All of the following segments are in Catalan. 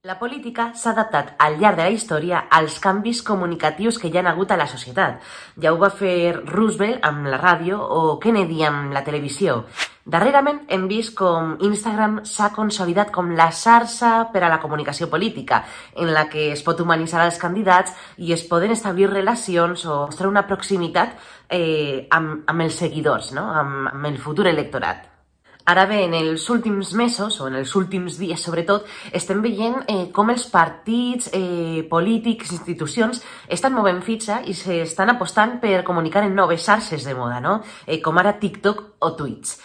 La política s'ha adaptat al llarg de la història als canvis comunicatius que hi ha hagut a la societat. Ja ho va fer Roosevelt amb la ràdio o Kennedy amb la televisió. Darrerament hem vist com Instagram s'ha consolidat com la xarxa per a la comunicació política, en la que es pot humanitzar els candidats i es poden establir relacions o mostrar una proximitat amb els seguidors, no? amb el futur electorat. Ara bé, en els últims mesos, o en els últims dies sobretot, estem veient com els partits, polítics, institucions estan movent fitxa i s'estan apostant per comunicar en noves xarxes de moda, no? Com ara TikTok o Twitch.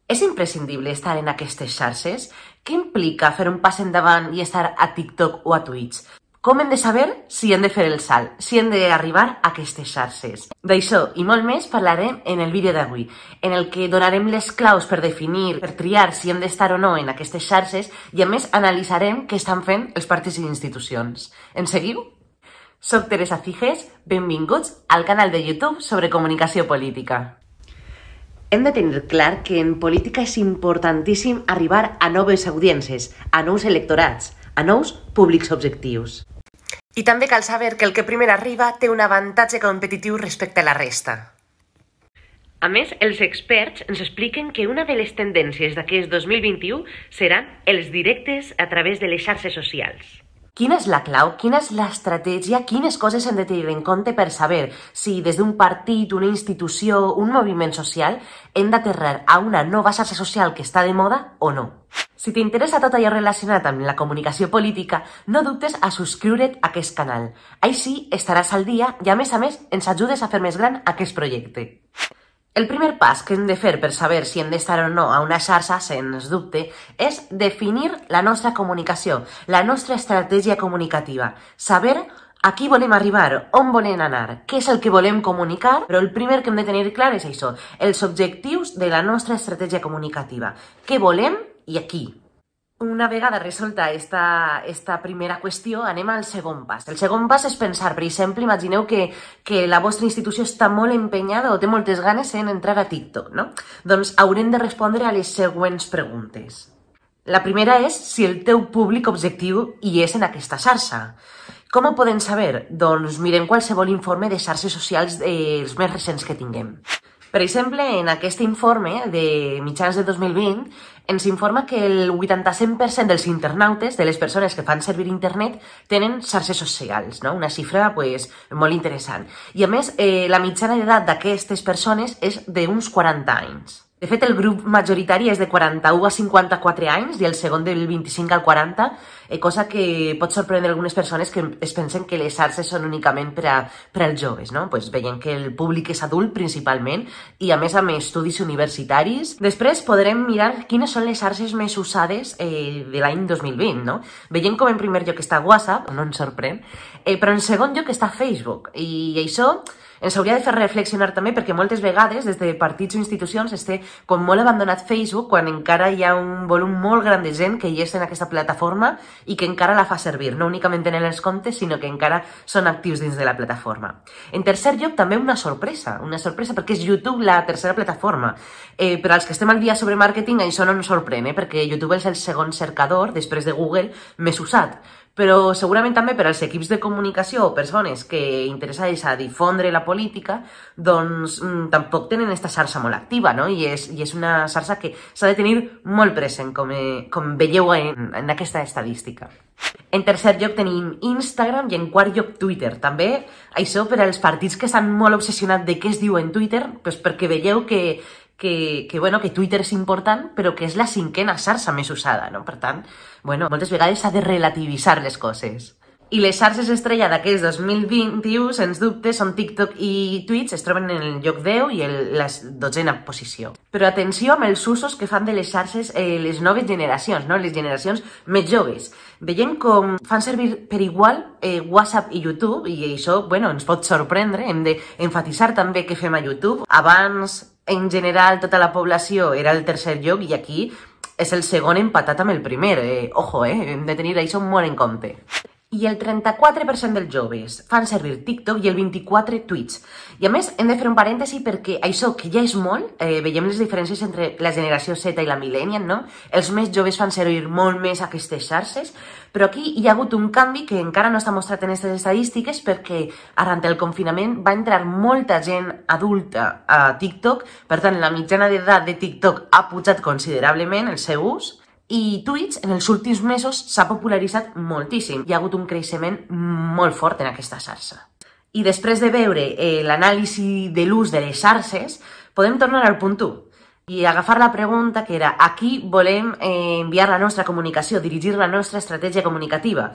És imprescindible estar en aquestes xarxes? Què implica fer un pas endavant i estar a TikTok o a Twitch? Com hem de saber si hem de fer el salt, si hem d'arribar a aquestes xarxes? D'això i molt més parlarem en el vídeo d'avui, en el que donarem les claus per definir, per triar si hem d'estar o no en aquestes xarxes i a més analitzarem què estan fent els partits i institucions. Ens seguiu? Soc Teresa Ciges, benvinguts al canal de YouTube sobre comunicació política. Hem de tenir clar que en política és importantíssim arribar a noves audiències, a nous electorats, a nous públics objectius. I també cal saber que el que primer arriba té un avantatge competitiu respecte a la resta. A més, els experts ens expliquen que una de les tendències d'aquest 2021 seran els directes a través de les xarxes socials. Quina és la clau? Quina és l'estratègia? Quines coses hem de tenir en compte per saber si des d'un partit, una institució, un moviment social hem d'aterrar a una nova xarxa social que està de moda o no? Si t'interessa tot allò relacionat amb la comunicació política, no dubtes a subscriure't a aquest canal. Així estaràs al dia i a més ens ajudes a fer més gran aquest projecte. El primer pas que hem de fer per saber si hem d'estar o no a una xarxa, sens dubte, és definir la nostra comunicació, la nostra estratègia comunicativa. Saber a qui volem arribar, on volem anar, què és el que volem comunicar, però el primer que hem de tenir clar és això, els objectius de la nostra estratègia comunicativa. Què volem i a qui? Una vegada resolta esta primera qüestió, anem al segon pas. El segon pas és pensar, per exemple, imagineu que la vostra institució està molt empenyada o té moltes ganes en entrar a TikTok, no? Doncs haurem de respondre a les següents preguntes. La primera és si el teu públic objectiu hi és en aquesta xarxa. Com ho podem saber? Doncs mirem qualsevol informe de xarxes socials els més recents que tinguem. Per exemple, en aquest informe de mitjans de 2020 ens informa que el 87% dels internautes, de les persones que fan servir internet, tenen xarxes socials, no? Una xifra molt interessant. I a més, la mitjana d'edat d'aquestes persones és d'uns 40 anys. De fet, el grup majoritari és de 41 a 54 anys i el segon del 25 al 40, cosa que pot sorprendre algunes persones que es pensen que les xarxes són únicament per als joves, no? Veient que el públic és adult principalment i a més amb estudis universitaris. Després podrem mirar quines són les xarxes més usades de l'any 2020, no? Veient com en primer lloc està WhatsApp, no ens sorprèn, però en segon lloc està Facebook i això ens hauria de fer reflexionar també perquè moltes vegades des de partits o institucions esté com molt abandonat Facebook quan encara hi ha un volum molt gran de gent que hi és en aquesta plataforma i que encara la fa servir, no únicament tenen els comptes sinó que encara són actius dins de la plataforma. En tercer lloc també una sorpresa perquè és YouTube la tercera plataforma. Per als que estem al dia sobre màrqueting això no ens sorprèn, perquè YouTube és el segon cercador després de Google més usat. Però segurament també per als equips de comunicació o persones que interessades a difondre la política, doncs tampoc tenen aquesta xarxa molt activa, no? I és una xarxa que s'ha de tenir molt present, com veieu en aquesta estadística. En tercer lloc tenim Instagram i en quart lloc Twitter. També això per als partits que estan molt obsessionats de què es diu en Twitter, perquè veieu que Twitter és important, però que és la cinquena xarxa més usada, no? Per tant, moltes vegades s'ha de relativitzar les coses. I les xarxes estrella d'aquest 2021, sens dubte, són TikTok i Twitch, es troben en el lloc 10 i la 12a posició. Però atenció amb els usos que fan de les xarxes les noves generacions, no? Les generacions més joves. Veiem com fan servir per igual WhatsApp i YouTube, i això ens pot sorprendre, hem d'emfatitzar també què fem a YouTube. Abans, en general, tota la població era el tercer lloc i aquí és el segon empatat amb el primer. Ojo, hem de tenir això molt en compte. I el 34% dels joves fan servir TikTok i el 24% Twitch. I a més, hem de fer un parèntesi perquè això, que ja és molt, veiem les diferències entre la generació Z i la millennial, no? Els més joves fan servir molt més aquestes xarxes, però aquí hi ha hagut un canvi que encara no està mostrat en aquestes estadístiques perquè arran del confinament va entrar molta gent adulta a TikTok, per tant, la mitjana d'edat de TikTok ha pujat considerablement el seu ús, i Twitch en els últims mesos s'ha popularitzat moltíssim. Hi ha hagut un creixement molt fort en aquesta xarxa. I després de veure l'anàlisi de l'ús de les xarxes, podem tornar al punt 1 i agafar la pregunta que era a qui volem enviar la nostra comunicació, dirigir la nostra estratègia comunicativa.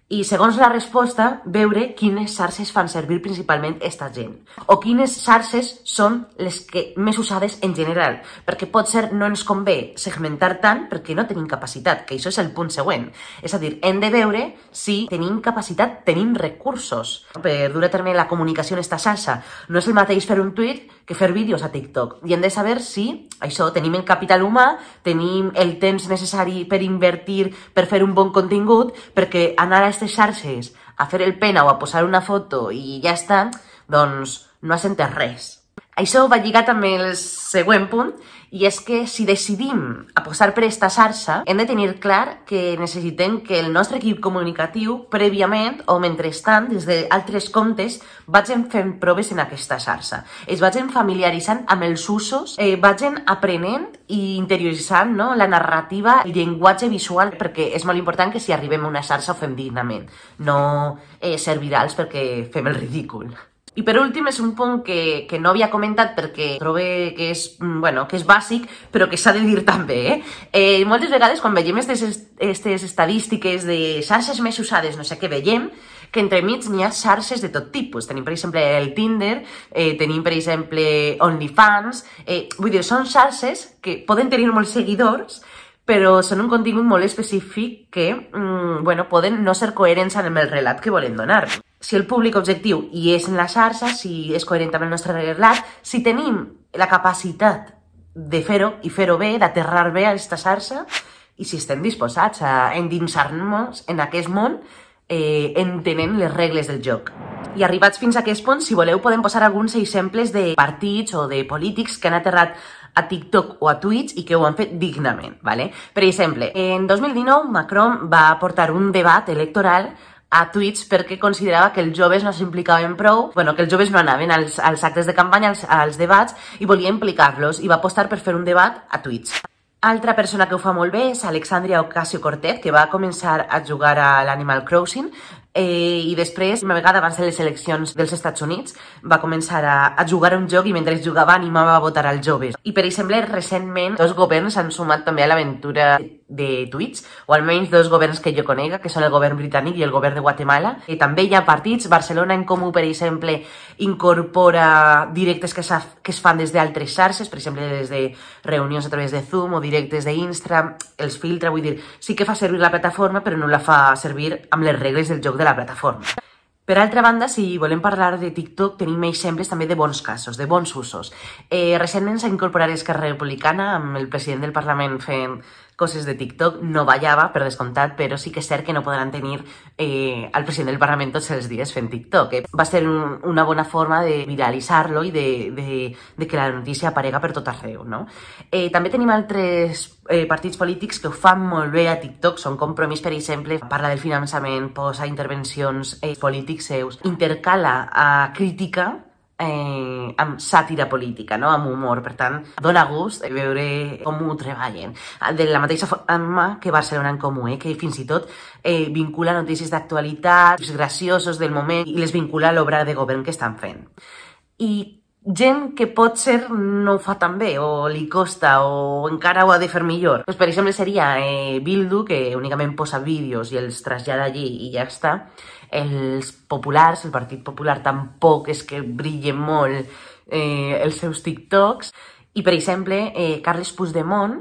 I segons la resposta, veure quines xarxes fan servir principalment aquesta gent. O quines xarxes són les que més usades en general. Perquè potser no ens convé segmentar tant perquè no tenim capacitat, que això és el punt següent. És a dir, hem de veure si tenim capacitat, tenim recursos per dur a terme la comunicació en aquesta xarxa. No és el mateix fer un tuit que fer vídeos a TikTok. I hem de saber si això tenim el capital humà, tenim el temps necessari per invertir, per fer un bon contingut, perquè anar a aquestes xarxes a fer el pena o a posar una foto i ja està, doncs no has entès res. Això va lligat amb el següent punt, i és que si decidim apostar per aquesta xarxa, hem de tenir clar que necessitem que el nostre equip comunicatiu, prèviament o mentrestant, des d'altres comptes, vagin fent proves en aquesta xarxa. Es vagin familiaritzant amb els usos, vagin aprenent i interioritzant, no, la narrativa, el llenguatge visual, perquè és molt important que si arribem a una xarxa ho fem dignament, no ser virals perquè fem el ridícul. I per últim és un punt que no havia comentat perquè trobo que és, bueno, que és bàsic, però que s'ha de dir també. Moltes vegades quan veiem aquestes estadístiques de xarxes més usades, no sé què, veiem que entremig n'hi ha xarxes de tot tipus. Tenim, per exemple, el Tinder, tenim, per exemple, OnlyFans. Vull dir, són xarxes que poden tenir molts seguidors, però són un contingut molt específic que, bueno, poden no ser coherents amb el relat que volem donar. Si el públic objectiu hi és en la xarxa, si és coherent amb el nostre relat, si tenim la capacitat de fer-ho i fer-ho bé, d'aterrar bé a aquesta xarxa, i si estem disposats a endinsar-nos en aquest món entenent les regles del joc. I arribats fins a aquest punt, si voleu, podem posar alguns exemples de partits o de polítics que han aterrat a TikTok o a Twitch i que ho han fet dignament, ¿vale? Per exemple, en 2019 Macron va portar un debat electoral a Twitch perquè considerava que els joves no s'implicaven prou, bueno, que els joves no anaven als actes de campanya, als debats, i volia implicar-los, i va apostar per fer un debat a Twitch. Altra persona que ho fa molt bé és Alexandria Ocasio-Cortez, que va començar a jugar a l'Animal Crossing i després, una vegada abans de les eleccions dels Estats Units, va començar a jugar a un joc i mentre jugava animava a votar als joves. I per exemple, recentment, dos governs han sumat també a l'aventura de Twitch, o almenys dos governs que jo conega, que són el govern britànic i el govern de Guatemala. També hi ha partits, Barcelona en Comú, per exemple, incorpora directes que es fan des d'altres xarxes, per exemple, des de reunions a través de Zoom o directes d'Instagram, els filtra, vull dir, sí que fa servir la plataforma, però no la fa servir amb les regles del joc de la plataforma. Per altra banda, si volem parlar de TikTok, tenim exemples també de bons casos, de bons usos. Recentment s'ha incorporat Esquerra Republicana amb el president del Parlament fent coses de TikTok, no ballava, per descomptat, però sí que és cert que no podran tenir el president del Parlament tots els dies fent TikTok. Va ser una bona forma de viralitzar-lo i de que la notícia aparega per tot arreu, no? També tenim altres partits polítics que ho fan molt bé a TikTok, són Compromís, per exemple, parla del finançament, posa intervencions polítics seus, intercala a crítica amb sàtira política, no? Amb humor. Per tant, dona gust veure com ho treballen. De la mateixa forma que Barcelona en Comú, que fins i tot vincula notícies d'actualitat, graciosos del moment, i les vincula a l'obra de govern que estan fent. I gent que potser no ho fa tan bé, o li costa, o encara ho ha de fer millor. Pues, per exemple, seria Bildu, que únicament posa vídeos i els trasllada allí i ja està. Els populars, el Partit Popular tampoc és que brillen molt els seus TikToks. I, per exemple, Carles Puigdemont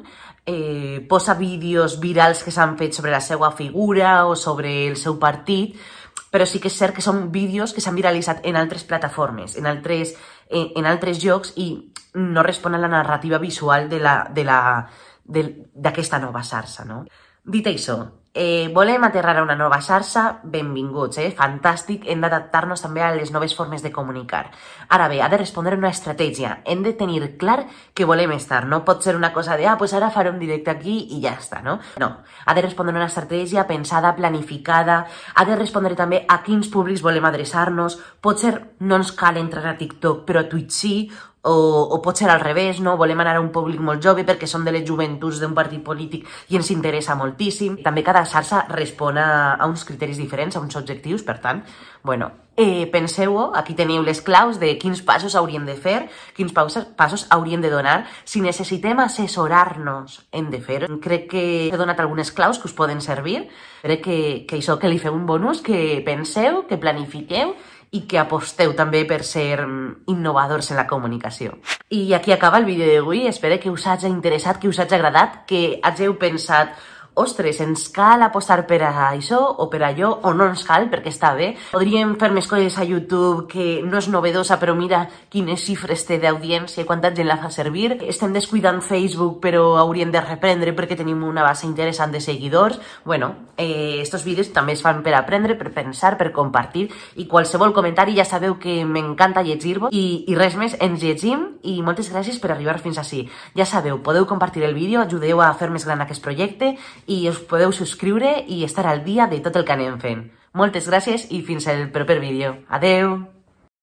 posa vídeos virals que s'han fet sobre la seva figura o sobre el seu partit, però sí que és cert que són vídeos que s'han viralitzat en altres plataformes, en altres llocs, i no respon a la narrativa visual de d'aquesta nova xarxa, no? Dit això, volem aterrar a una nova xarxa, benvinguts, fantàstic, hem d'adaptar-nos també a les noves formes de comunicar. Ara bé, ha de respondre una estratègia, hem de tenir clar que volem estar, no pot ser una cosa de, pues ara faré un directe aquí i ja està, no? No, ha de respondre una estratègia pensada, planificada, ha de respondre també a quins públics volem adreçar-nos, pot ser no ens cal entrar a TikTok, però a Twitch sí, o pot ser al revés, no? Volem anar a un públic molt jove perquè som de les joventuts d'un partit polític i ens interessa moltíssim. També cada xarxa respon a uns criteris diferents, a uns objectius, per tant, bueno, penseu-ho, aquí teniu les claus de quins passos hauríem de fer, quins passos hauríem de donar. Si necessitem assessorar-nos, hem de fer. Crec que he donat algunes claus que us poden servir. Crec que això, que li feu un bon ús, que penseu, que planifiqueu i que aposteu també per ser innovadors en la comunicació. I aquí acaba el vídeo d'avui. Espero que us hagi interessat, que us hagi agradat, que hàgiu pensat, ostres, ens cal apostar per a això o per allò, o no ens cal, perquè està bé. Podríem fer més coses a YouTube que no és novedosa, però mira quines xifres té d'audiència i quanta gent la fa servir. Estem descuidant Facebook, però hauríem de reprendre perquè tenim una base interessant de seguidors. Bueno, estos vídeos també es fan per aprendre, per pensar, per compartir, i qualsevol comentari ja sabeu que m'encanta llegir-vos. I res més, ens llegim i moltes gràcies per arribar fins ací. Ja sabeu, podeu compartir el vídeo, ajudeu a fer més gran aquest projecte i us podeu subscriure i estar al dia de tot el que anem fent. Moltes gràcies i fins al proper vídeo. Adeu!